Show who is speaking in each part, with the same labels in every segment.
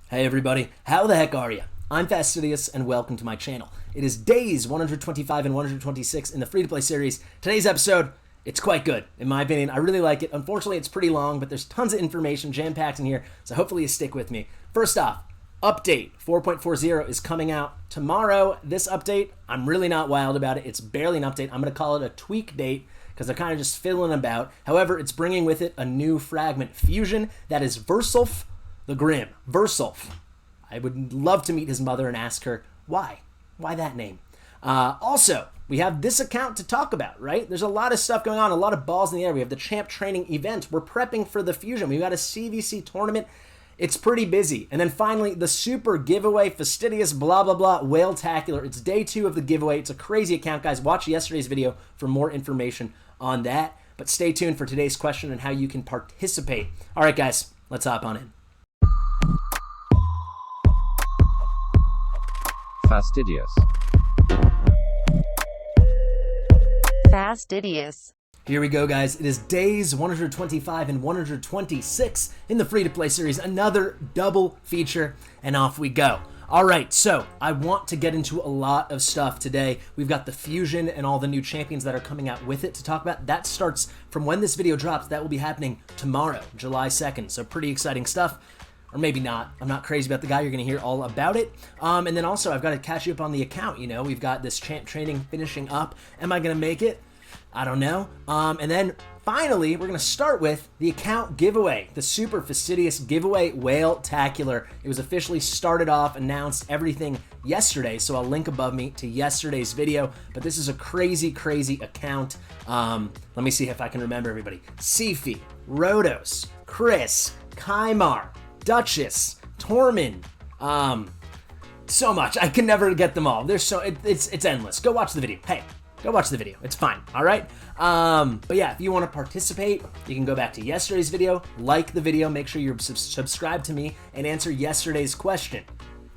Speaker 1: Hey everybody, how the heck are you? I'm Fastidious and welcome to my channel. It is days 125 and 126 in the free-to-play series. Today's episode, it's quite good, in my opinion. I really like it. Unfortunately, it's pretty long, but there's tons of information jam-packed in here, so hopefully you stick with me. First off, update 4.40 is coming out tomorrow. This update, I'm really not wild about it. It's barely an update. I'm going to call it a tweak date because they're kind of just fiddling about. However, it's bringing with it a new fragment fusion that is Versulf the Grim. Versulf. I would love to meet his mother and ask her why. Why that name? Also, we have this account to talk about, right? There's a lot of stuff going on, a lot of balls in the air. We have the champ training event. We're prepping for the fusion. We've got a CVC tournament. It's pretty busy. And then finally, the super giveaway, fastidious, blah, blah, blah, whale-tacular. It's day 2 of the giveaway. It's a crazy account, guys. Watch yesterday's video for more information on that. But stay tuned for today's question and how you can participate. All right, guys, let's hop on in.
Speaker 2: Fastidious.
Speaker 3: Fastidious.
Speaker 1: Here we go, guys. It is days 125 and 126 in the free-to-play series. Another double feature, and off we go. All right, so I want to get into a lot of stuff today. We've got the fusion and all the new champions that are coming out with it to talk about. That starts from when this video drops. That will be happening tomorrow, July 2nd, so pretty exciting stuff. Or maybe not. I'm not crazy about the guy. You're going to hear all about it. And then also, I've got to catch you up on the account. You know, we've got this champ training finishing up. Am I going to make it? I don't know. And then finally, we're going to start with the account giveaway, the super fastidious giveaway whale-tacular. It was officially started off, announced everything yesterday. So I'll link above me to yesterday's video. But this is a crazy, crazy account. Let me see if I can remember everybody. Sifi, Rhodos, Chris, Kaimar, Duchess, Tormund, so much. I can never get them all. There's so it's endless. Go watch the video. Hey, go watch the video. It's fine. All right. But yeah, if you want to participate, you can go back to yesterday's video, like the video, make sure you're subscribed to me, and answer yesterday's question.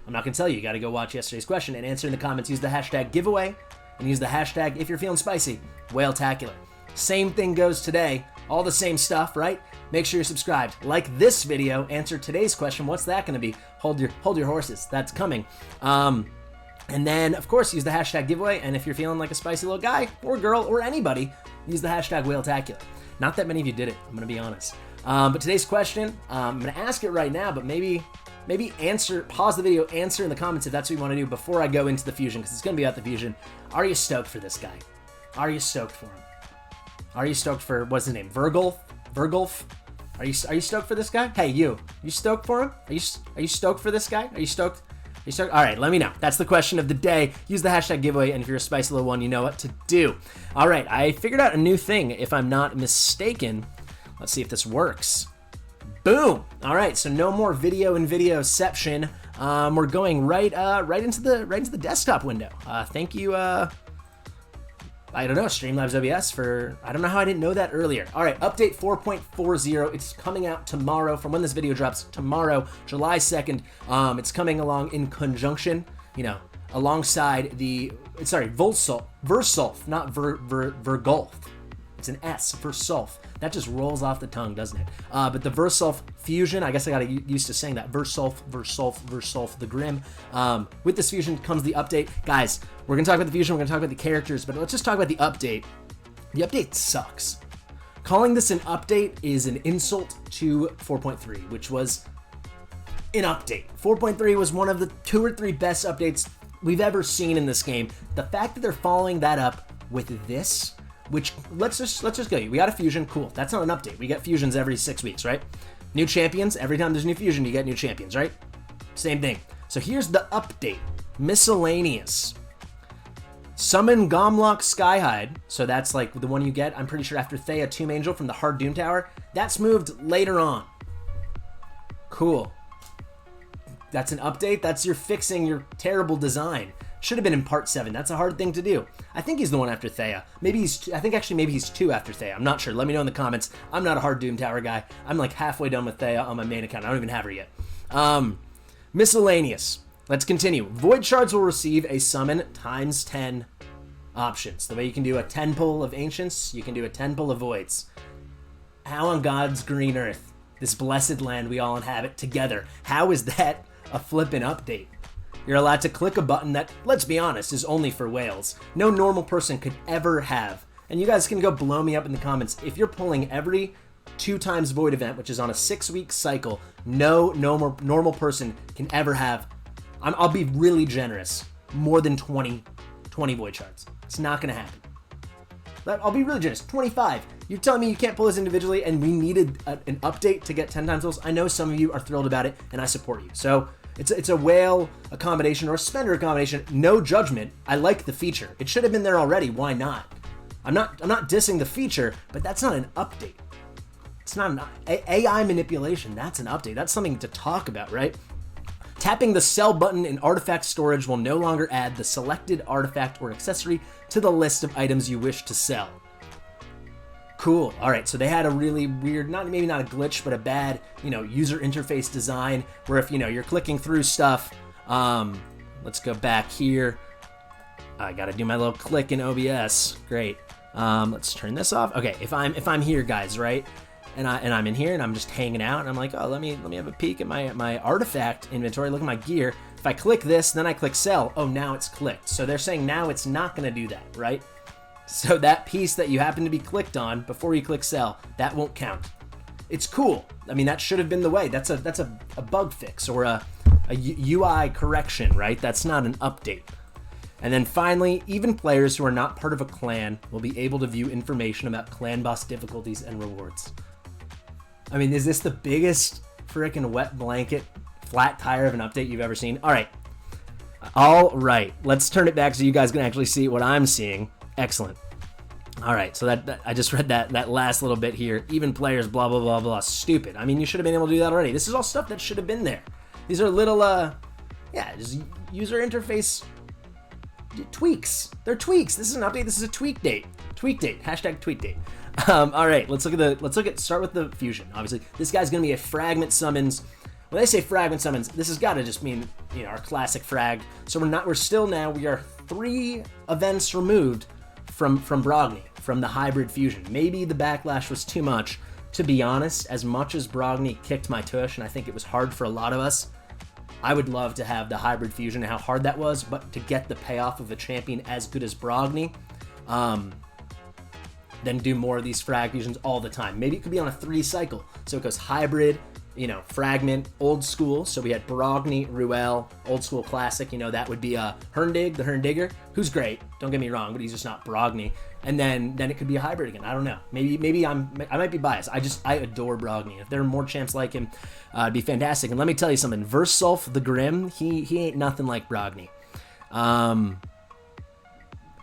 Speaker 1: I'm not gonna tell you. You got to go watch yesterday's question and answer in the comments. Use the hashtag giveaway and use the hashtag if you're feeling spicy whale-tacular. Same thing goes today. All the same stuff, right? Make sure you're subscribed. Like this video, answer today's question. What's that going to be? Hold your horses. That's coming. And then, of course, use the hashtag giveaway. And if you're feeling like a spicy little guy or girl or anybody, use the hashtag whale-tacular. Not that many of you did it, I'm going to be honest. But today's question, I'm going to ask it right now, but maybe answer, pause the video, answer in the comments if that's what you want to do before I go into the fusion, because it's going to be about the fusion. Are you stoked for this guy? Are you stoked for him? Are you stoked for, what's his name? Vergulf? Are you stoked for this guy? Hey, you stoked for him? Are you stoked for this guy? Are you stoked? All right, let me know. That's the question of the day. Use the hashtag giveaway, and if you're a spicy little one, you know what to do. All right, I figured out a new thing, if I'm not mistaken. Let's see if this works. Boom! All right, so no more video and videoception. We're going right into the desktop window. Thank you. I don't know, Streamlabs OBS for, I don't know how I didn't know that earlier. All right, update 4.40, it's coming out tomorrow, from when this video drops, tomorrow, July 2nd. It's coming along in conjunction, you know, alongside the, sorry, Versulf, not Vergulf. It's an S, Versulf. That just rolls off the tongue, doesn't it? But the Versulf fusion, I guess I got used to saying that. Versulf the Grim. With this fusion comes the update. Guys, we're going to talk about the fusion, we're going to talk about the characters, but let's just talk about the update. The update sucks. Calling this an update is an insult to 4.3, which was an update. 4.3 was one of the 2 or 3 best updates we've ever seen in this game. The fact that they're following that up with this, which let's just go. We got a fusion, cool. That's not an update. We get fusions every 6 weeks, right? New champions, every time there's a new fusion, you get new champions, right? Same thing. So here's the update. Miscellaneous. Summon Gomlock Skyhide. So that's like the one you get, I'm pretty sure, after Thea Tomb Angel from the Hard Doom Tower. That's moved later on. Cool. That's an update. That's your fixing your terrible design. Should have been in part 7. That's a hard thing to do. I think he's the one after Thea. Maybe I think actually maybe he's 2 after Thea. I'm not sure. Let me know in the comments. I'm not a Hard Doom Tower guy. I'm like halfway done with Thea on my main account. I don't even have her yet. Miscellaneous. Let's continue. Void Shards will receive a summon times 10 options. The way you can do a 10 pull of Ancients, you can do a 10 pull of Voids. How on God's green earth, this blessed land we all inhabit together, how is that a flippin' update. You're allowed to click a button that, let's be honest, is only for whales. No normal person could ever have. And you guys can go blow me up in the comments. If you're pulling every 2 times void event, which is on a 6-week cycle, no normal person can ever have, I'll be really generous, more than 20 void shards. It's not going to happen. I'll be really generous. 25. You're telling me you can't pull this individually and we needed an update to get 10 times those? I know some of you are thrilled about it and I support you. So it's a whale accommodation or a spender accommodation. No judgment. I like the feature. It should have been there already. Why not? I'm not dissing the feature, but that's not an update. It's not an AI manipulation. That's an update. That's something to talk about, right? Tapping the sell button in artifact storage will no longer add the selected artifact or accessory to the list of items you wish to sell. Cool. All right, so they had a really weird, maybe not a glitch, but a bad, user interface design where if, you're clicking through stuff, let's go back here. I got to do my little click in OBS. Great. Let's turn this off. Okay, if I'm here, guys, right? And I'm in here and I'm just hanging out and I'm like, oh, let me have a peek at my artifact inventory, look at my gear. If I click this, then I click sell, oh, now it's clicked. So they're saying now it's not going to do that, right? So that piece that you happen to be clicked on before you click sell, that won't count. It's cool. I mean, that should have been the way. That's a bug fix or a UI correction, right? That's not an update. And then finally, even players who are not part of a clan will be able to view information about clan boss difficulties and rewards. I mean, is this the biggest freaking wet blanket flat tire of an update you've ever seen? All right, let's turn it back so you guys can actually see what I'm seeing. Excellent. All right, so that I just read that last little bit here. Even players, blah, blah, blah, blah. Stupid. I mean, you should have been able to do that already. This is all stuff that should have been there. These are little, just user interface tweaks. They're tweaks. This is an update. This is a tweak date. Tweak date. Hashtag tweak date. All right, start with the fusion. Obviously, this guy's going to be a fragment summons. When they say fragment summons, this has got to just mean, our classic frag. So we are 3 events removed from Brogni, from the hybrid fusion. Maybe the backlash was too much. To be honest, as much as Brogni kicked my tush, and I think it was hard for a lot of us, I would love to have the hybrid fusion and how hard that was, but to get the payoff of a champion as good as Brogni, then do more of these frag fusions all the time. Maybe it could be on a 3 cycle. So it goes hybrid, fragment, old school. So we had Brogni, Ruel, old school classic. That would be Herndig, the Herndigger, who's great. Don't get me wrong, but he's just not Brogni. And then it could be a hybrid again. I don't know. Maybe I might be biased. I adore Brogni. If there are more champs like him, it'd be fantastic. And let me tell you something. Versulf the Grim, he ain't nothing like Brogni.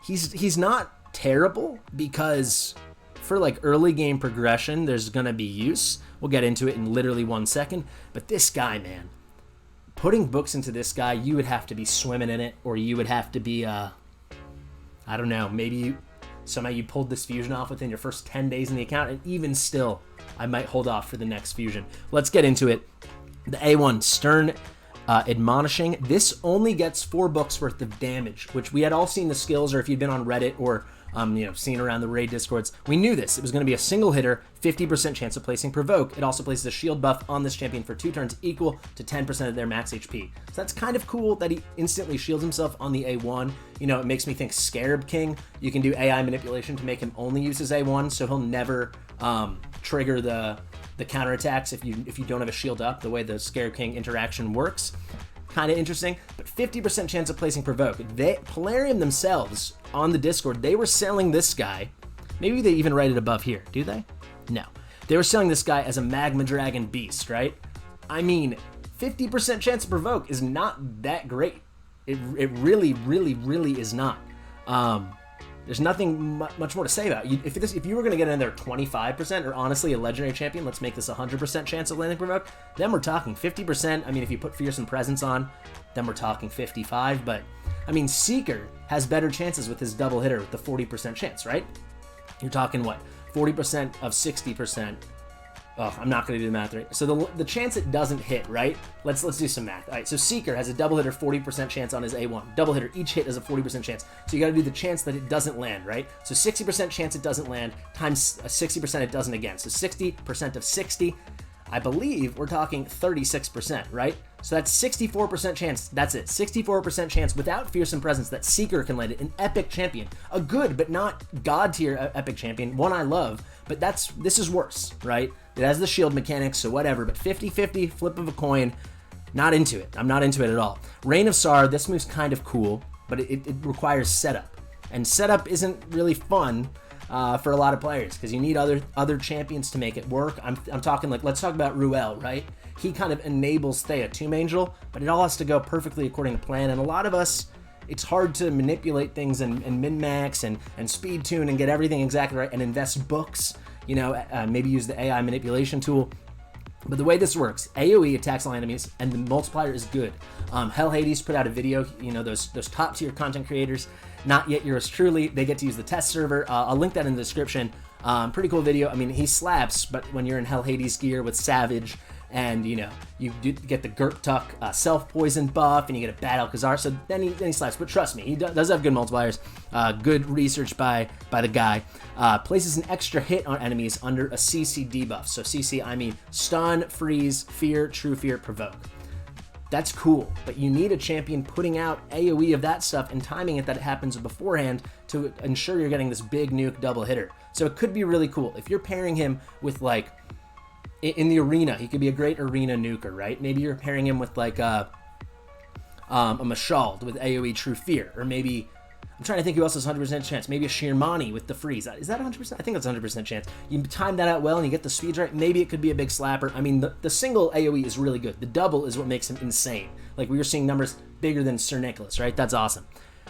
Speaker 1: He's not terrible because for early game progression, there's gonna be use. We'll get into it in literally 1 second. But this guy, man, putting books into this guy, you would have to be swimming in it, or you would have to be, I don't know, maybe somehow you pulled this fusion off within your first 10 days in the account, and even still, I might hold off for the next fusion. Let's get into it. The A1, Stern Admonishing. This only gets 4 books worth of damage, which we had all seen the skills, or if you'd been on Reddit or seen around the raid discords, we knew this. It was going to be a single hitter, 50% chance of placing Provoke. It also places a shield buff on this champion for 2 turns equal to 10% of their max HP. So that's kind of cool that he instantly shields himself on the A1. It makes me think Scarab King. You can do AI manipulation to make him only use his A1, so he'll never trigger the counterattacks if you don't have a shield up, the way the Scarab King interaction works. Kind of interesting, but 50% chance of placing Provoke. Polarium themselves on the Discord, they were selling this guy. Maybe they even write it above here. Do they? No. They were selling this guy as a Magma Dragon Beast, right? I mean, 50% chance of Provoke is not that great. It really, really, really is not. There's nothing much more to say about it. If you were going to get in there 25%, or honestly a legendary champion, let's make this 100% chance of landing Provoke, then we're talking 50%. I mean, if you put Fearsome Presence on, then we're talking 55. But, I mean, Seeker has better chances with his double hitter with the 40% chance, right? You're talking, what, 40% of 60%. Oh, I'm not going to do the math right. So the chance it doesn't hit, right? Let's do some math. All right, so Seeker has a double hitter 40% chance on his A1. Double hitter, each hit is a 40% chance. So you got to do the chance that it doesn't land, right? So 60% chance it doesn't land times 60% it doesn't again. So 60% of 60, I believe we're talking 36%, right? So that's 64% chance. That's it. 64% chance without Fearsome Presence that Seeker can land it. An epic champion. A good but not god tier epic champion. One I love, but this is worse, right? It has the shield mechanics, so whatever. But 50-50, flip of a coin, not into it. I'm not into it at all. Reign of Sar, this move's kind of cool, but it requires setup. And setup isn't really fun for a lot of players because you need other champions to make it work. I'm talking like, let's talk about Ruel, right? He kind of enables Thea, Tomb Angel, but it all has to go perfectly according to plan. And a lot of us, it's hard to manipulate things and min-max and speed tune and get everything exactly right and invest books, maybe use the AI manipulation tool. But the way this works, AoE attacks all enemies, and the multiplier is good. Hell Hades put out a video, those top tier content creators, not yet yours truly, they get to use the test server. I'll link that in the description. Pretty cool video. I mean, he slaps, but when you're in Hell Hades gear with Savage, and you do get the Gert Tuck self-poison buff, and you get a bad Alcazar, so then he slaps. But trust me, he does have good multipliers. Good research by the guy. Places an extra hit on enemies under a CC debuff. So CC, I mean stun, freeze, fear, true fear, provoke. That's cool, but you need a champion putting out AoE of that stuff and timing it that it happens beforehand to ensure you're getting this big nuke double hitter. So it could be really cool if you're pairing him with like, in the arena, he could be a great arena nuker, right? Maybe you're pairing him with like a Mashald with AoE True Fear, or maybe, I'm trying to think who else has 100% chance. Maybe a Shirmani with the freeze. Is that 100%? I think that's 100% chance. You time that out well and you get the speeds right, maybe it could be a big slapper. I mean, the single AoE is really good. The double is what makes him insane. Like we were seeing numbers bigger than Sir Nicholas, right? That's awesome.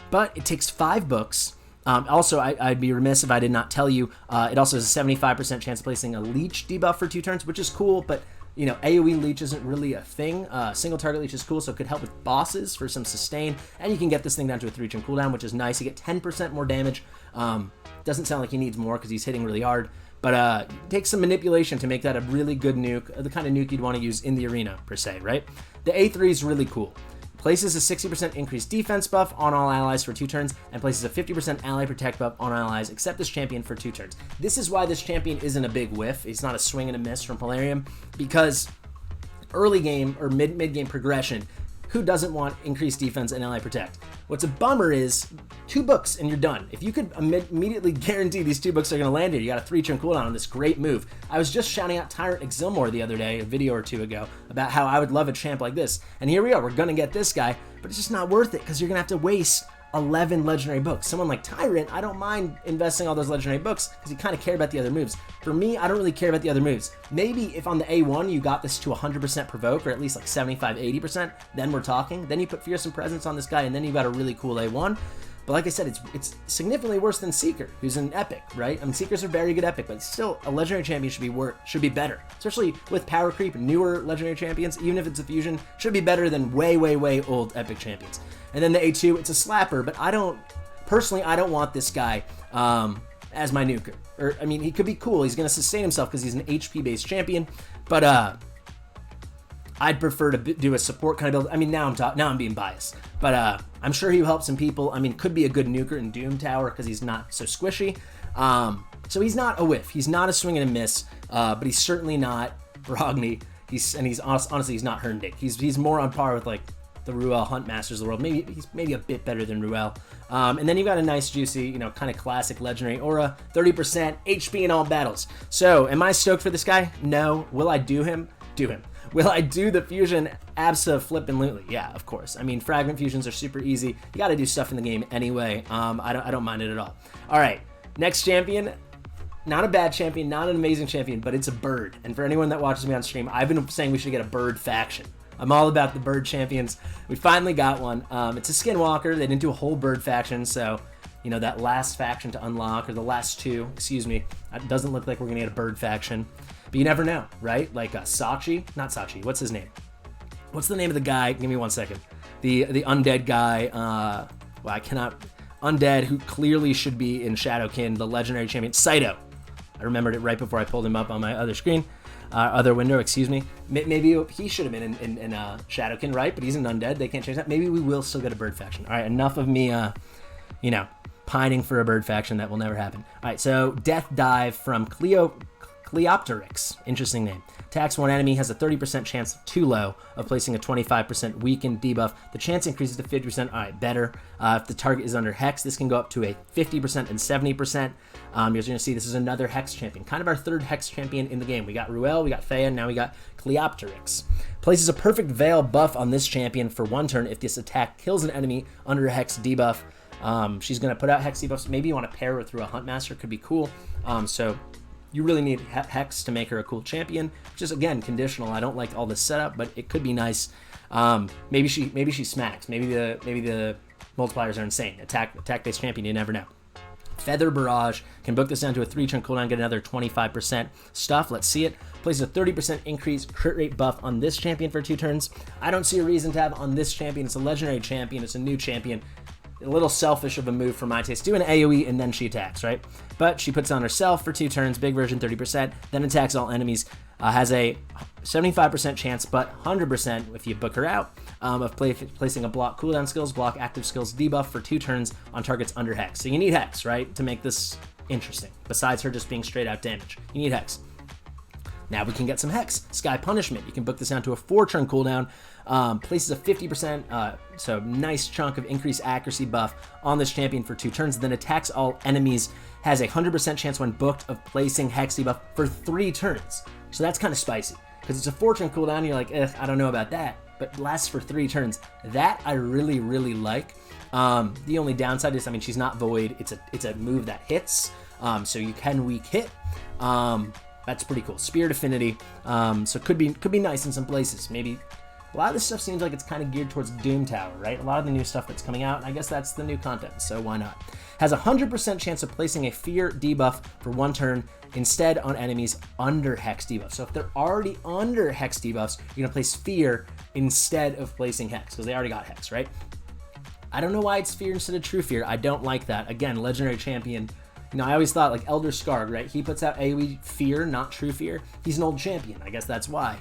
Speaker 1: But it takes 5 books. Also, I'd be remiss if I did not tell you, it also has a 75% chance of placing a leech debuff for 2 turns, which is cool, but AoE leech isn't really a thing. Single target leech is cool, so it could help with bosses for some sustain, and you can get this thing down to a 3-turn cooldown, which is nice. You get 10% more damage. Doesn't sound like he needs more because he's hitting really hard, but take some manipulation to make that a really good nuke, the kind of nuke you'd want to use in the arena, per se, right? The A3 is really cool. Places a 60% increased defense buff on all allies for 2 turns, and places a 50% ally protect buff on allies except this champion for 2 turns. This is why this champion isn't a big whiff. It's not a swing and a miss from Polarium, because early game or mid-game progression, who doesn't want increased defense and ally protect? What's a bummer is 2 books and you're done. If you could immediately guarantee these 2 books are going to land here, you got a 3-turn cooldown on this great move. I was just shouting out Tyrant Exilmore the other day, a video or 2 ago, about how I would love a champ like this. And here we are, we're going to get this guy, but it's just not worth it because you're going to have to waste 11 legendary books. Someone like Tyrant, I don't mind investing all those legendary books because you kind of care about the other moves. For me, I don't really care about the other moves. Maybe if on the A1 you got this to 100% provoke, or at least like 75-80%, then we're talking. Then you put Fearsome Presence on this guy, and then you got a really cool A1. But like I said, it's significantly worse than Seeker, who's an epic, right? I mean, Seekers are very good epic, but still, a legendary champion should be better. Especially with power creep, newer legendary champions, even if it's a fusion, should be better than way, way, way old epic champions. And then the A2, it's a slapper, but I don't want this guy as my nuker. Or, I mean, he could be cool. He's going to sustain himself because he's an HP-based champion, but I'd prefer to do a support kind of build. I mean, now I'm being biased, but I'm sure he'll help some people. I mean, could be a good nuker in Doom Tower because he's not so squishy. So he's not a whiff. He's not a swing and a miss, but he's certainly not Brogni. Honestly, he's not Herndink. He's more on par with like the Ruel Hunt Masters of the world. Maybe a bit better than Ruel. And then you've got a nice juicy, kind of classic legendary aura, 30% HP in all battles. So am I stoked for this guy? No. Will I do him? Do him. Will I do the fusion? Abso-flippin'-lutely. Yeah, of course. I mean, fragment fusions are super easy. You got to do stuff in the game anyway. I don't mind it at all. All right, next champion. Not a bad champion, not an amazing champion, but it's a bird. And for anyone that watches me on stream, I've been saying we should get a bird faction. I'm all about the bird champions. We finally got one. It's a Skinwalker. They didn't do a whole bird faction, so that last faction to unlock, or the last 2, excuse me, it doesn't look like we're gonna get a bird faction. But you never know, right? Like not Sachi. What's his name? What's the name of the guy? Give me 1 second. The undead guy. Undead, who clearly should be in Shadowkin, the legendary champion, Saito. I remembered it right before I pulled him up on my other screen. Other window, excuse me. Maybe he should have been in Shadowkin, right? But he's an undead. They can't change that. Maybe we will still get a bird faction. All right, enough of me, pining for a bird faction. That will never happen. All right, so Death Dive from Cleopteryx, interesting name. Attacks one enemy, has a 30% chance too low of placing a 25% weakened debuff. The chance increases to 50%. All right, better. If the target is under Hex, this can go up to a 50% and 70%. You're going to see this is another Hex champion, kind of our third Hex champion in the game. We got Ruel, we got Thea, now we got Cleopteryx. Places a perfect Veil buff on this champion for 1 turn if this attack kills an enemy under a Hex debuff. She's going to put out Hex debuffs. Maybe you want to pair her through a Huntmaster, could be cool. So you really need Hex to make her a cool champion, which is, again, conditional. I don't like all this setup, but it could be nice. Maybe she smacks. Maybe the multipliers are insane. Attack-based champion, you never know. Feather Barrage can book this down to a 3-turn cooldown, get another 25% stuff. Let's see it. Places a 30% increase crit rate buff on this champion for 2 turns. I don't see a reason to have on this champion. It's a legendary champion. It's a new champion. A little selfish of a move for my taste. Do an AoE and then she attacks, right? But she puts on herself for 2 turns, big version 30%, then attacks all enemies. Has a 75% chance, but 100% if you book her out, of placing a block cooldown skills, block active skills debuff for 2 turns on targets under Hex. So you need Hex, right, to make this interesting. Besides her just being straight out damage, you need Hex. Now we can get some Hex. Sky Punishment. You can book this down to a 4-turn cooldown. Places a 50%, so nice chunk of increased accuracy buff on this champion for 2 turns. Then attacks all enemies. Has a 100% chance when booked of placing Hex debuff for 3 turns. So that's kind of spicy. Because it's a 4-turn cooldown, you're like, I don't know about that. But lasts for 3 turns. That I really, really like. The only downside is, I mean, she's not Void. It's a move that hits. So you can weak hit. That's pretty cool. Spirit Affinity. So could be nice in some places. Maybe a lot of this stuff seems like it's kind of geared towards Doom Tower, right? A lot of the new stuff that's coming out, I guess that's the new content, so why not? Has a 100% chance of placing a Fear debuff for 1 turn instead on enemies under Hex debuff. So if they're already under Hex debuffs, you're going to place Fear instead of placing Hex, because they already got Hex, right? I don't know why it's Fear instead of True Fear. I don't like that. Again, legendary champion. You know, I always thought, like, Elder Scarred, right? He puts out AoE Fear, not True Fear. He's an old champion. I guess that's why.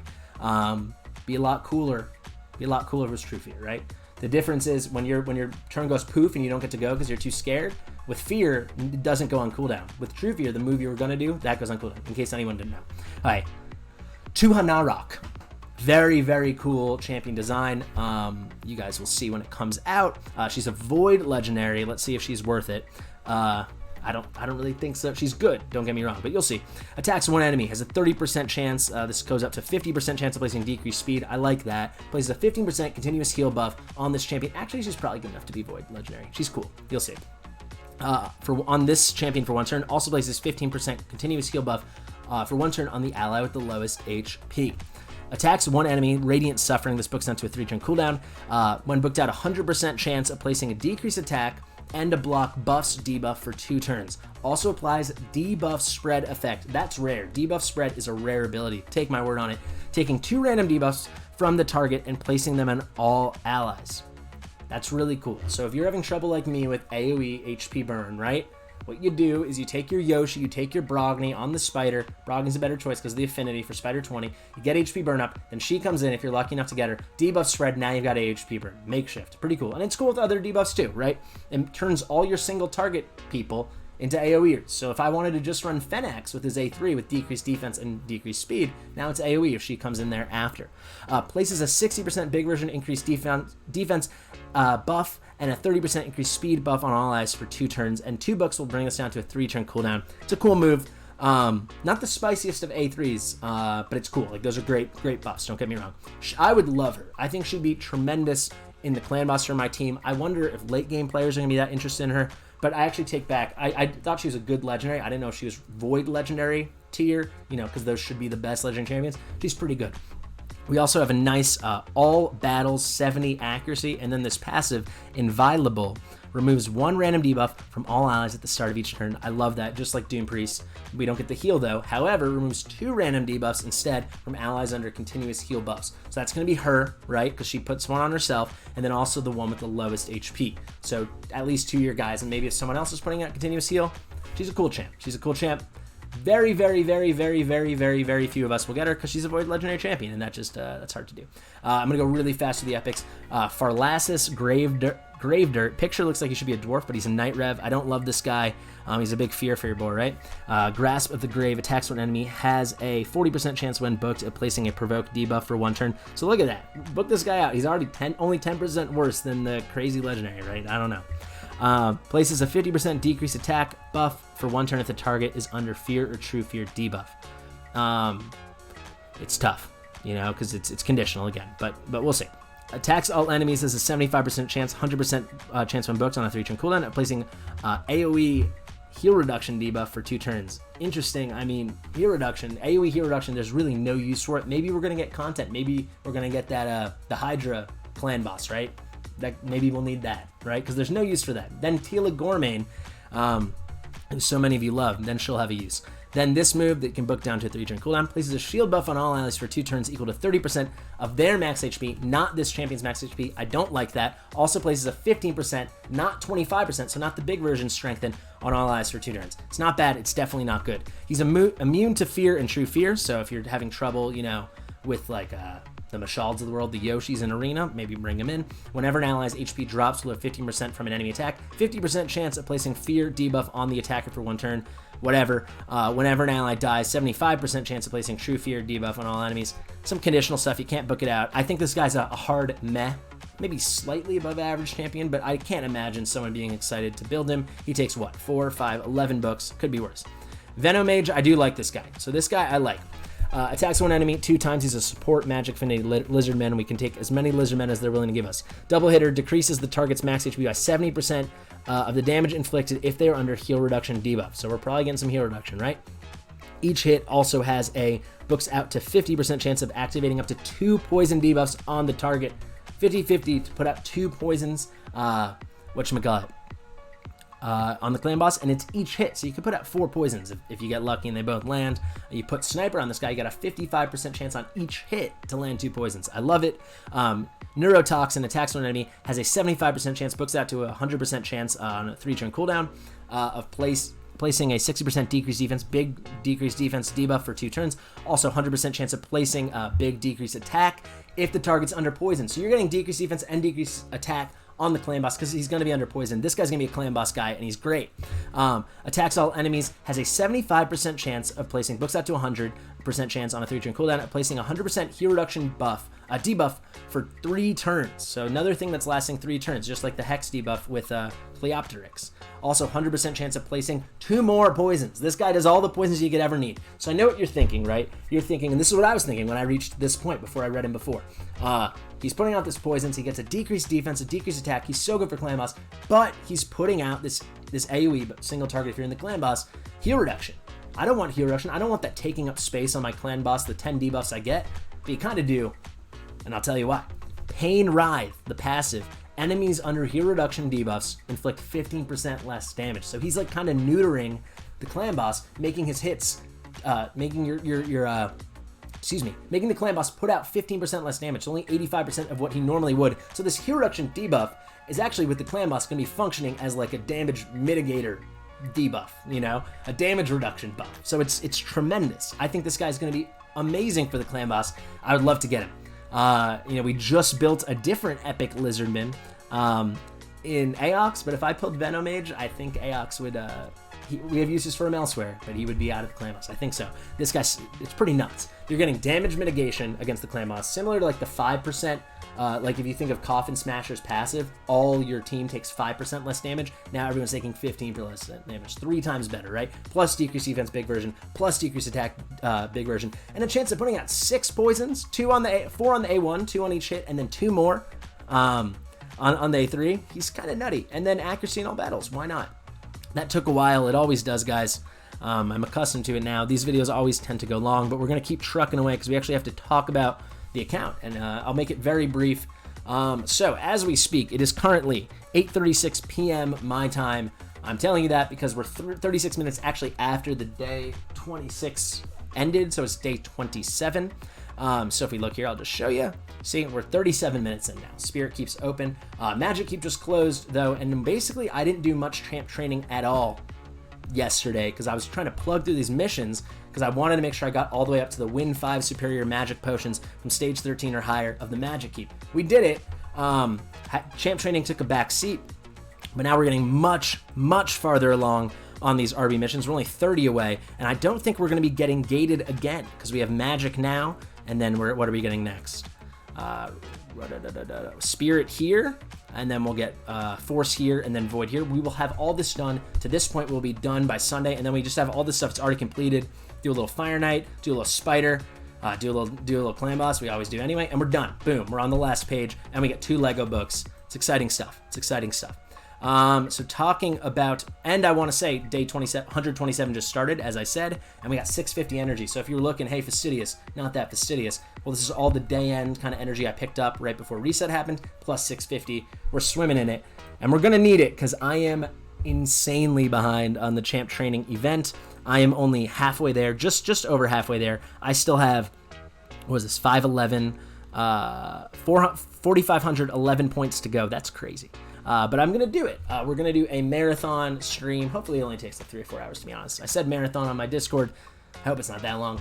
Speaker 1: Be a lot cooler. Be a lot cooler if it's True Fear, right? The difference is when your turn goes poof and you don't get to go because you're too scared. With Fear, it doesn't go on cooldown. With True Fear, the move you were going to do, that goes on cooldown, in case anyone didn't know. All right. Tuhanarok. Very, very cool champion design. You guys will see when it comes out. She's a Void legendary. Let's see if she's worth it. I don't really think so. She's good, don't get me wrong, but you'll see. Attacks 1 enemy, has a 30% chance. This goes up to 50% chance of placing decreased speed. I like that. Places a 15% continuous heal buff on this champion. Actually, she's probably good enough to be Void legendary. She's cool. You'll see. On this champion for 1 turn, also places 15% continuous heal buff for 1 turn on the ally with the lowest HP. Attacks 1 enemy, Radiant Suffering. This books down to a 3-turn cooldown. When booked out, 100% chance of placing a decreased attack and a block buffs debuff for 2 turns. Also applies debuff spread effect. That's rare. Debuff spread is a rare ability. Take my word on it. Taking 2 random debuffs from the target and placing them on all allies. That's really cool. So if you're having trouble like me with AoE HP burn, right? What you do is you take your Yoshi, you take your Brogni on the Spider. Brogni's a better choice because of the affinity for Spider 20. You get HP burn up, then she comes in if you're lucky enough to get her. Debuff spread, now you've got a HP burn. Makeshift. Pretty cool. And it's cool with other debuffs too, right? It turns all your single target people into AoEers. So if I wanted to just run Fenax with his A3 with decreased defense and decreased speed, now it's AoE if she comes in there after. Places a 60% big version increased defense buff and a 30% increased speed buff on all allies for 2 turns, and 2 books will bring us down to a 3-turn cooldown. It's a cool move. Not the spiciest of A3s, but it's cool. Like, those are great buffs, don't get me wrong. I would love her. I think she'd be tremendous in the clan boss for my team. I wonder if late game players are going to be that interested in her, but I actually take back. I thought she was a good legendary. I didn't know if she was Void legendary tier, you know, because those should be the best legendary champions. She's pretty good. We also have a nice all battles 70 accuracy, and then this passive, Inviolable, removes 1 random debuff from all allies at the start of each turn. I love that, just like Doom Priest. We don't get the heal though. However, removes 2 random debuffs instead from allies under continuous heal buffs. So that's going to be her, right? Because she puts 1 on herself, and then also the one with the lowest HP. So at least 2 of your guys, and maybe if someone else is putting out continuous heal, she's a cool champ. She's a cool champ. Very, very, very, very, very, very, very few of us will get her because she's a Void legendary champion, and that just that's hard to do. I'm gonna go really fast to the epics. Farlasis Grave Dirt. Picture looks like he should be a dwarf, but he's a Night Rev. I don't love this guy. He's a big fear for your boy, right? Grasp of the Grave attacks when enemy has a 40% chance when booked of placing a provoke debuff for 1 turn. So look at that. Book this guy out. He's already only 10% worse than the crazy legendary, right? I don't know. Places a 50% decrease attack buff for 1 turn if the target is under fear or true fear debuff. It's tough, you know, because it's conditional again, but we'll see. Attacks all enemies has a 75% chance, 100% chance when booked on a 3-turn cooldown at placing AoE heal reduction debuff for 2 turns. Interesting. I mean, heal reduction, AoE heal reduction, there's really no use for it. Maybe we're going to get content. Maybe we're going to get that the Hydra clan boss, right? That maybe we'll need that, right? Because there's no use for that. Then Tila Gormain, who so many of you love, then she'll have a use. Then this move that can book down to a 3-turn cooldown places a shield buff on all allies for 2 turns equal to 30% of their max HP, not this champion's max HP. I don't like that. Also places a 15%, not 25%, so not the big version strengthen on all allies for 2 turns. It's not bad. It's definitely not good. He's immune to fear and true fear, so if you're having trouble, you know, with like the Mashalds of the world, the Yoshis in Arena, maybe bring them in. Whenever an ally's HP drops below 15% from an enemy attack, 50% chance of placing fear debuff on the attacker for 1 turn. Whatever. Whenever an ally dies, 75% chance of placing true fear debuff on all enemies. Some conditional stuff, you can't book it out. I think this guy's a hard meh, maybe slightly above average champion, but I can't imagine someone being excited to build him. He takes what, 4, 5, 11 books, could be worse. Venomage, I do like this guy. So this guy I like. Attacks one enemy 2 times. He's a support magic affinity lizardman. We can take as many lizardmen as they're willing to give us. Double hitter decreases the target's max HP by 70% of the damage inflicted if they are under heal reduction debuff. So we're probably getting some heal reduction, right? Each hit also has a books out to 50% chance of activating up to 2 poison debuffs on the target. 50-50 to put out 2 poisons. Whatchamacallit? On the clan boss, and it's each hit, so you can put out 4 poisons if you get lucky and they both land. You put sniper on this guy, you got a 55% chance on each hit to land 2 poisons. I love it. Neurotoxin attacks on an enemy, has a 75% chance, books out to a 100% chance on a 3-turn cooldown of placing a 60% decreased defense, big decreased defense debuff for 2 turns. Also 100% chance of placing a big decreased attack if the target's under poison. So you're getting decreased defense and decreased attack on the clan boss because he's going to be under poison. This guy's going to be a clan boss guy, and he's great. Attacks all enemies, has a 75% chance of placing, books out to 100% chance on a 3-turn cooldown of placing 100% heal reduction debuff for 3 turns. So another thing that's lasting 3 turns, just like the Hex debuff with Cleopteryx. Also 100% chance of placing 2 more poisons. This guy does all the poisons you could ever need. So I know what you're thinking, right? You're thinking, and this is what I was thinking when I reached this point before I read him before. He's putting out this poisons, he gets a decreased defense, a decreased attack, he's so good for clan boss, but he's putting out this AoE, but single target if you're in the clan boss, heal reduction. I don't want heal reduction, I don't want that taking up space on my clan boss, the 10 debuffs I get, but you kind of do, and I'll tell you why. Pain Writhe, the passive, enemies under heal reduction debuffs inflict 15% less damage, so he's like kind of neutering the clan boss, making his hits, making making the clan boss put out 15% less damage, only 85% of what he normally would. So this heal reduction debuff is actually with the clan boss going to be functioning as like a damage mitigator debuff, you know, a damage reduction buff. So it's tremendous. I think this guy's going to be amazing for the clan boss. I would love to get him. You know, we just built a different epic lizardman in Aox, but if I pulled Venomage, I think Aox would we have uses for him elsewhere, but he would be out of the clan boss. I think so. This guy's, it's pretty nuts. You're getting damage mitigation against the clan boss, similar to like the 5%, like if you think of Coffin Smasher's passive, all your team takes 5% less damage. Now everyone's taking 15% less damage. 3 times better, right? Plus decreased defense, big version, plus decreased attack, big version, and a chance of putting out 6 poisons, 4 on the A1, 2 on each hit, and then 2 more on the A3. He's kind of nutty. And then accuracy in all battles. Why not? That took a while. It always does, guys. I'm accustomed to it now. These videos always tend to go long, but we're going to keep trucking away because we actually have to talk about the account, and I'll make it very brief. So as we speak, it is currently 8:36 p.m. my time. I'm telling you that because we're 36 minutes actually after the day 26 ended, so it's day 27. So if we look here, I'll just show you. See, we're 37 minutes in now. Spirit keeps open. Magic Keep just closed, though, and basically I didn't do much champ training at all yesterday because I was trying to plug through these missions because I wanted to make sure I got all the way up to the Win 5 superior magic potions from stage 13 or higher of the Magic Keep. We did it. Champ training took a back seat, but now we're getting much, much farther along on these RB missions. We're only 30 away, and I don't think we're going to be getting gated again because we have magic now, and then what are we getting next? Spirit here, and then we'll get Force here, and then Void here. We will have all this done. To this point, we'll be done by Sunday, and then we just have all this stuff that's already completed. Do a little Fire Knight, do a little Spider, do a little Clan Boss. We always do anyway, and we're done. Boom, we're on the last page, and we get 2 Lego books. It's exciting stuff. It's exciting stuff. So talking about, and I want to say day 127 just started, as I said, and we got 650 energy. So if you were looking, hey, fastidious, not that fastidious. Well, this is all the day end kind of energy I picked up right before reset happened, plus 650. We're swimming in it, and we're going to need it because I am insanely behind on the champ training event. I am only halfway there, just over halfway there. I still have, what is this, 511, 4,511 points to go. That's crazy. But I'm going to do it. We're going to do a marathon stream. Hopefully it only takes like 3 or 4 hours, to be honest. I said marathon on my Discord. I hope it's not that long.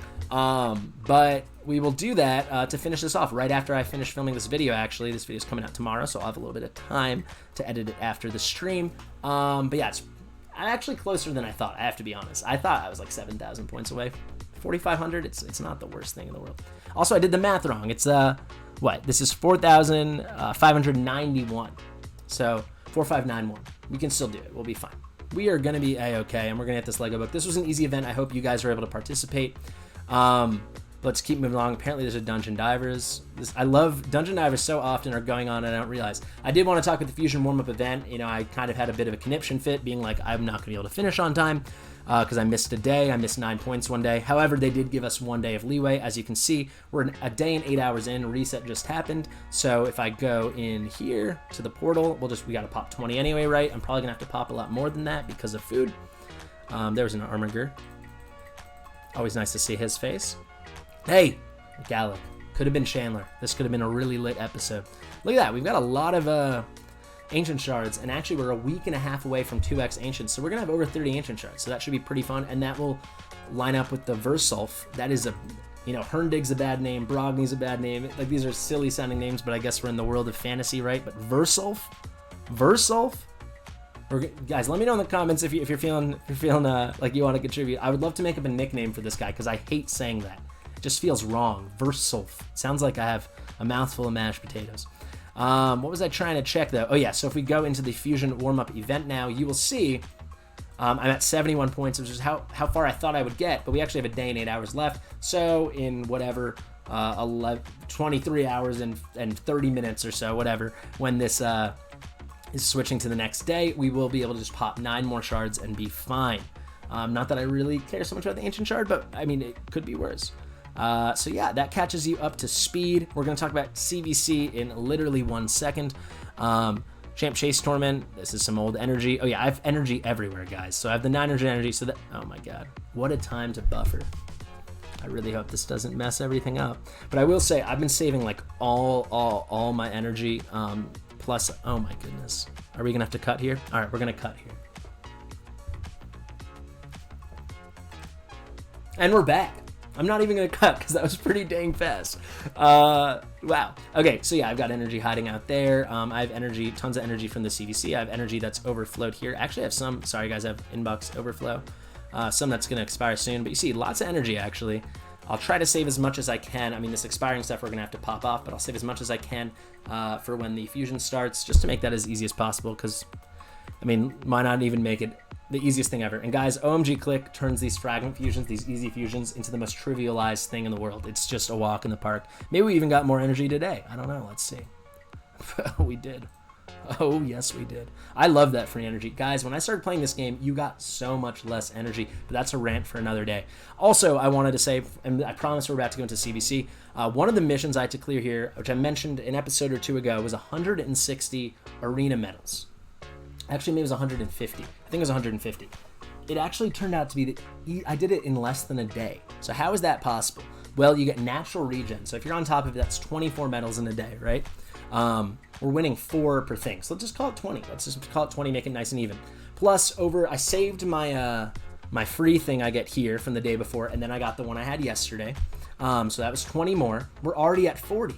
Speaker 1: But we will do that to finish this off right after I finish filming this video, actually. This video is coming out tomorrow, so I'll have a little bit of time to edit it after the stream. But yeah, I'm actually closer than I thought, I have to be honest. I thought I was like 7,000 points away. 4,500, it's not the worst thing in the world. Also, I did the math wrong. It's, what? This is 4,591. So 4591. We can still do it. We'll be fine. We are going to be a-okay, and we're going to get this Lego book. This was an easy event. I hope you guys were able to participate. Let's keep moving along. Apparently there's a Dungeon Divers. I love Dungeon Divers so often are going on and I don't realize. I did want to talk with the Fusion warm-up event. You know, I kind of had a bit of a conniption fit being like, I'm not going to be able to finish on time because I missed a day. I missed 9 points one day. However, they did give us 1 day of leeway. As you can see, we're a day and 8 hours in. Reset just happened. So if I go in here to the portal, we got to pop 20 anyway, right? I'm probably going to have to pop a lot more than that because of food. There's an Armiger. Always nice to see his face. Hey, Gallic. Could have been Chandler. This could have been a really lit episode. Look at that. We've got a lot of ancient shards, and actually we're a week and a half away from 2x ancients, so we're going to have over 30 ancient shards, so that should be pretty fun, and that will line up with the Versulf. That is Herndig's a bad name, Brogny's a bad name. Like, these are silly sounding names, but I guess we're in the world of fantasy, right? But Versulf? Guys, let me know in the comments if you're feeling like you want to contribute. I would love to make up a nickname for this guy because I hate saying that. It just feels wrong. Versulf. Sounds like I have a mouthful of mashed potatoes. What was I trying to check though? Oh yeah, so if we go into the Fusion warm-up event now, you will see I'm at 71 points, which is how far I thought I would get, but we actually have a day and 8 hours left. So in whatever 23 hours and 30 minutes or so, whatever, when this is switching to the next day, we will be able to just pop 9 more shards and be fine. Not that I really care so much about the ancient shard, but I mean, it could be worse. So yeah, that catches you up to speed. We're going to talk about CVC in literally 1 second. Champ Chase Torment, this is some old energy. Oh yeah, I have energy everywhere, guys. So I have the 900 energy, so that, oh my god, what a time to buffer. I really hope this doesn't mess everything up. But I will say, I've been saving like all my energy, plus, oh my goodness. Are we gonna have to cut here? All right, we're gonna cut here. And we're back. I'm not even going to cut because that was pretty dang fast. Wow. Okay, so yeah, I've got energy hiding out there. I have energy, tons of energy from the CVC. I have energy that's overflowed here. Actually, I have some, sorry guys, I have inbox overflow. Some that's going to expire soon. But you see, lots of energy, actually. I'll try to save as much as I can. I mean, this expiring stuff we're going to have to pop off, but I'll save as much as I can for when the fusion starts, just to make that as easy as possible because, I mean, why not even make it the easiest thing ever? And guys, OMG Click turns these fragment fusions, these easy fusions, into the most trivialized thing in the world. It's just a walk in the park. Maybe we even got more energy today. I don't know. Let's see. We did. Oh, yes, we did. I love that free energy. Guys, when I started playing this game, you got so much less energy, but that's a rant for another day. Also, I wanted to say, and I promise we're about to go into CVC, one of the missions I had to clear here, which I mentioned an episode or two ago, was 160 arena medals. Actually, maybe it was 150. I think it was 150. It actually turned out to be I did it in less than a day. So how is that possible? Well, you get natural regen. So if you're on top of it, that's 24 medals in a day, right? We're winning 4 per thing. So let's just call it 20. Let's just call it 20, make it nice and even. Plus, I saved my my free thing I get here from the day before, and then I got the one I had yesterday. So that was 20 more. We're already at 40.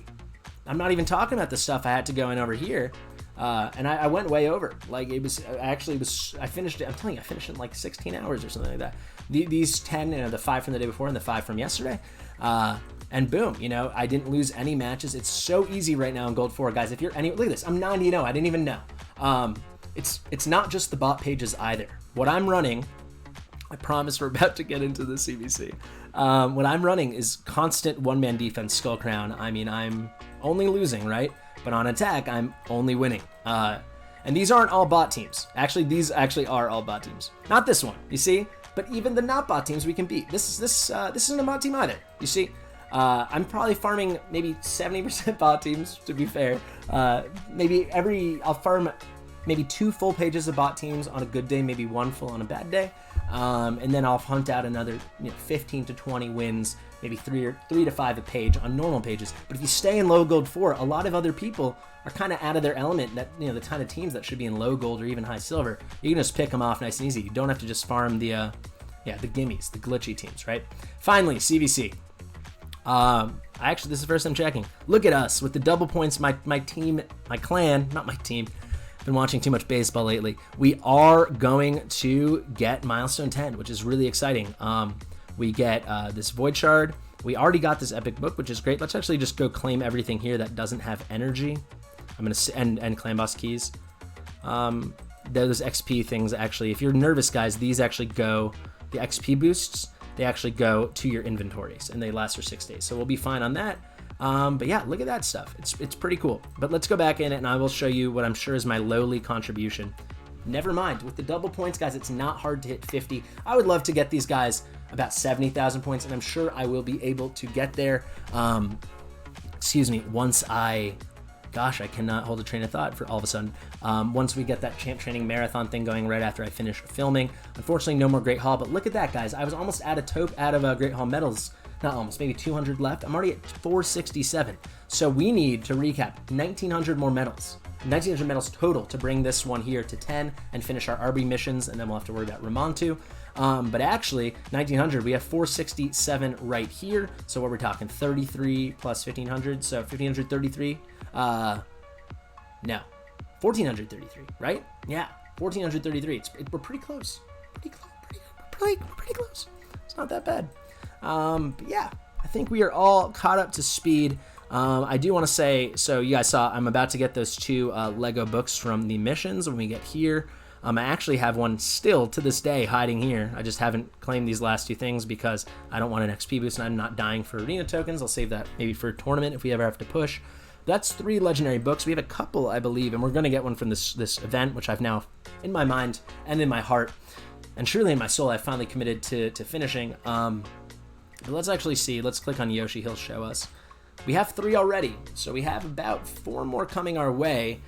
Speaker 1: I'm not even talking about the stuff I had to go in over here. And I went way over. Like I finished it. I'm telling you, I finished it in like 16 hours or something like that. These 10, the 5 from the day before and the 5 from yesterday. And boom, I didn't lose any matches. It's so easy right now in Gold 4, guys. Look at this, I'm 90-0. I didn't even know. It's not just the bot pages either. What I'm running, I promise we're about to get into the CBC. What I'm running is constant one-man defense Skull Crown. I mean, I'm only losing, right? But on attack, I'm only winning. And these aren't all bot teams. Actually, these are all bot teams. Not this one, you see? But even the not bot teams we can beat. This isn't a bot team either, you see? I'm probably farming maybe 70% bot teams, to be fair. I'll farm maybe 2 full pages of bot teams on a good day, maybe 1 full on a bad day. And then I'll hunt out another 15 to 20 wins, maybe 3 to 5 a page on normal pages. But if you stay in low gold 4, a lot of other people are kind of out of their element. That the kind of teams that should be in low gold or even high silver, you can just pick them off nice and easy. You don't have to just farm the gimmies, the glitchy teams, right? Finally, CVC. This is the first time checking. Look at us with the double points. My team, my clan, not my team. Been watching too much baseball lately. We are going to get milestone 10, which is really exciting. We get this void shard. We already got this epic book, which is great. Let's actually just go claim everything here that doesn't have energy. I'm gonna and clan boss keys. Those XP things actually, if you're nervous, guys, these actually go, the XP boosts, they actually go to your inventories and they last for 6 days. So we'll be fine on that. But yeah, look at that stuff. It's pretty cool. But let's go back in it and I will show you what I'm sure is my lowly contribution. Never mind, with the double points, guys, it's not hard to hit 50. I would love to get these guys about 70,000 points, and I'm sure I will be able to get there. Once I cannot hold a train of thought for all of a sudden. Once we get that champ training marathon thing going right after I finish filming. Unfortunately, no more Great Hall, but look at that, guys. I was almost out of Great Hall medals. Not almost, maybe 200 left. I'm already at 467. So we need to recap 1,900 more medals. 1,900 medals total to bring this one here to 10 and finish our RB missions, and then we'll have to worry about Ramontu. But actually, 1,900, we have 467 right here. So what we're talking, 33 plus 1,500, so 1,533. No, 1,433, right? Yeah, 1,433. We're pretty close. Pretty close. It's not that bad. But yeah, I think we are all caught up to speed. I do want to say, so you guys saw, I'm about to get those 2 Lego books from the missions when we get here. I actually have one still to this day hiding here. I just haven't claimed these last 2 things because I don't want an XP boost and I'm not dying for arena tokens. I'll save that maybe for a tournament if we ever have to push. That's 3 legendary books. We have a couple, I believe, and we're going to get one from this event, which I've now, in my mind and in my heart, and truly in my soul, I've finally committed to finishing. But let's actually see. Let's click on Yoshi. He'll show us. We have 3 already, so we have about 4 more coming our way.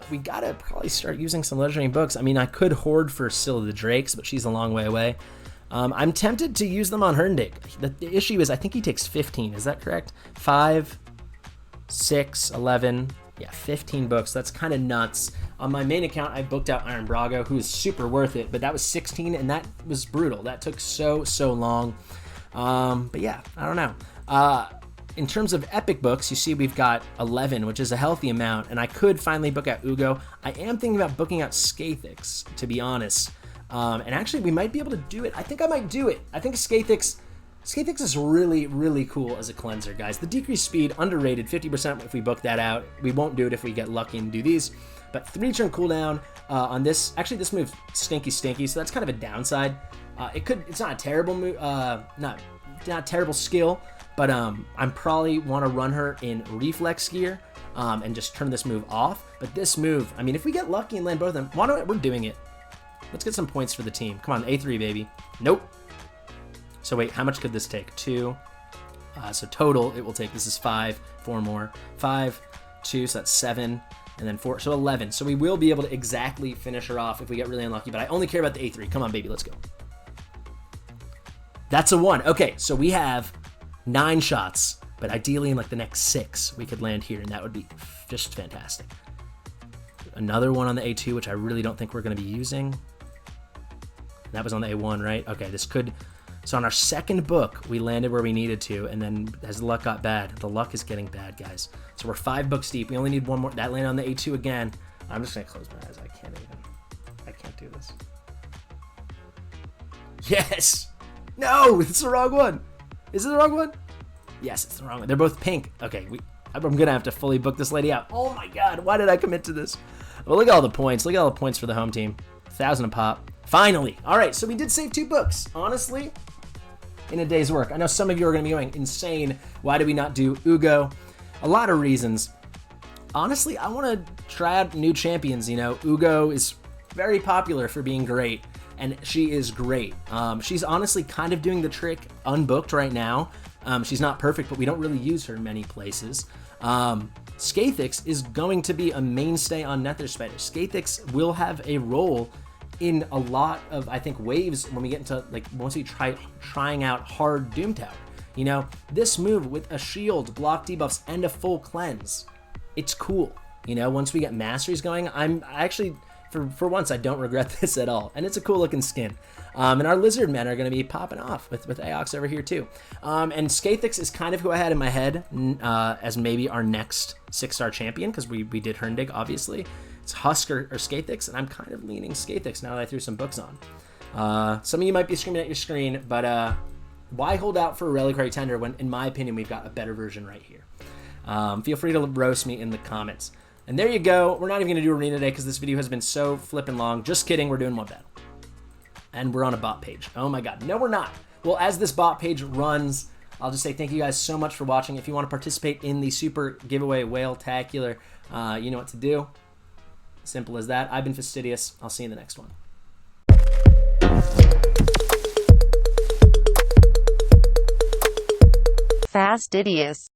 Speaker 1: We gotta probably start using some legendary books. I mean, I could hoard for Scylla the Drakes, but she's a long way away. I'm tempted to use them on Herndake. The issue is I think he takes 15. Is that correct? 5, 6, 11. Yeah, 15 books. That's kind of nuts. On my main account, I booked out Iron Brago, who is super worth it, but that was 16, and that was brutal. That took so long. But yeah, I don't know. In terms of epic books, you see we've got 11, which is a healthy amount, and I could finally book out Ugo. I am thinking about booking out Skathix, to be honest. And actually, we might be able to do it. I think I might do it. I think Skathix is really cool as a cleanser, guys. The decreased speed, underrated, 50% if we book that out. We won't do it if we get lucky and do these. But 3-turn cooldown on this. Actually, this move's stinky, so that's kind of a downside. It's not a terrible move, not terrible skill, but I'm probably want to run her in reflex gear and just turn this move off. But this move, I mean, if we get lucky and land both of them, we're doing it. Let's get some points for the team. Come on, A3, baby. Nope. So wait, how much could this take? 2. So total, it will take, this is 5, 4 more. 5, 2, so that's 7, and then 4, so 11. So we will be able to exactly finish her off if we get really unlucky, but I only care about the A3. Come on, baby, let's go. That's a 1. Okay, so we have 9 shots, but ideally in like the next 6, we could land here, and that would be just fantastic. Another 1 on the A2, which I really don't think we're going to be using. That was on the A1, right? Okay, this could... So on our second book, we landed where we needed to, and then as the luck got bad, the luck is getting bad, guys. So we're 5 books deep. We only need 1 more. That landed on the A2 again. I'm just gonna close my eyes. I can't do this. Yes! No, it's the wrong one. Is it the wrong one? Yes, it's the wrong one. They're both pink. Okay, I'm gonna have to fully book this lady out. Oh my god, why did I commit to this? Well, look at all the points. Look at all the points for the home team. 1,000 a pop. Finally. All right, so we did save 2 books. Honestly, in a day's work. I know some of you are gonna be going insane. Why did we not do Ugo? A lot of reasons. Honestly, I want to try out new champions. You know, Ugo is very popular for being great, and she is great. She's honestly kind of doing the trick unbooked right now. She's not perfect, but we don't really use her in many places. Skathix is going to be a mainstay on Nether Spider. Skathix will have a role in a lot of, I think, waves when we get into, like, once we trying out hard Doom Tower. You know, this move with a shield, block debuffs, and a full cleanse, it's cool. You know, once we get masteries going, I'm actually, for once, I don't regret this at all. And it's a cool looking skin. And our lizard men are going to be popping off with Aox over here too. And Skathix is kind of who I had in my head as maybe our next 6-star champion, because we did Herndig, obviously. It's Husk or Skathix, and I'm kind of leaning Skathix now that I threw some books on. Some of you might be screaming at your screen, but why hold out for a Reliquary Tender when, in my opinion, we've got a better version right here? Feel free to roast me in the comments. And there you go. We're not even going to do arena today because this video has been so flippin' long. Just kidding. We're doing one battle. And we're on a bot page. Oh my god. No, we're not. Well, as this bot page runs, I'll just say thank you guys so much for watching. If you want to participate in the super giveaway Whale-tacular, you know what to do. Simple as that. I've been Fastidious. I'll see you in the next one.
Speaker 2: Fastidious.